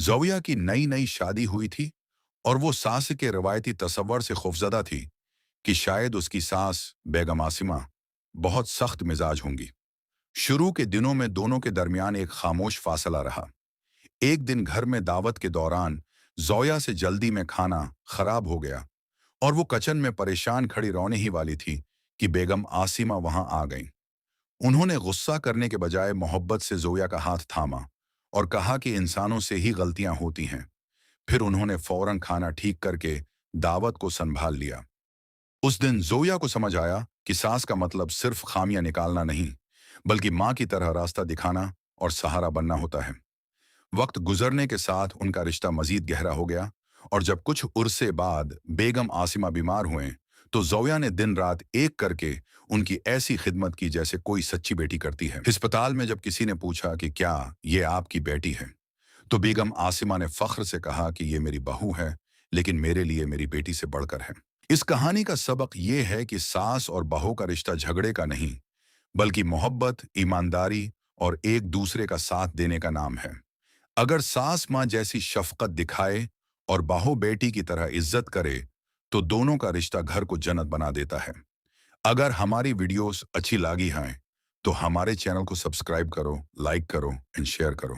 जोया की नई नई शादी हुई थी और वो सास के रवायती तसव्वुर से खौफजदा थी कि शायद उसकी सास बेगम आसिमा बहुत सख्त मिजाज होंगी। शुरू के दिनों में दोनों के दरमियान एक खामोश फासला रहा। एक दिन घर में दावत के दौरान जोया से जल्दी में खाना खराब हो गया और वो किचन में परेशान खड़ी रोने ही वाली थी कि बेगम आसिमा वहां आ गईं। उन्होंने गुस्सा करने के बजाय मोहब्बत से जोया का हाथ थामा और कहा कि इंसानों से ही गलतियां होती हैं। फिर उन्होंने फौरन खाना ठीक करके दावत को संभाल लिया। उस दिन जोया को समझ आया कि सास का मतलब सिर्फ खामियां निकालना नहीं, बल्कि माँ की तरह रास्ता दिखाना और सहारा बनना होता है। वक्त गुजरने के साथ उनका रिश्ता मजीद गहरा हो गया और जब कुछ उरसे बाद बेगम आसिमा बीमार हुए तो जोया ने दिन रात एक करके उनकी ऐसी खिदमत की जैसे कोई सच्ची बेटी करती है। अस्पताल में जब किसी ने पूछा कि क्या ये आपकी बेटी है, तो बेगम आसिमा ने फख्र से कहा कि ये मेरी बहू है, लेकिन मेरे लिए मेरी बेटी से बढ़कर है। इस कहानी का सबक ये है कि सास और बहू का रिश्ता झगड़े का नहीं, बल्कि मोहब्बत, ईमानदारी और एक दूसरे का साथ देने का नाम है। अगर सास माँ जैसी शफकत दिखाए और बहू बेटी की तरह इज्जत करे, तो दोनों का रिश्ता घर को जन्नत बना देता है। अगर हमारी वीडियोस अच्छी लगी हैं, तो हमारे चैनल को सब्सक्राइब करो, लाइक करो एंड शेयर करो।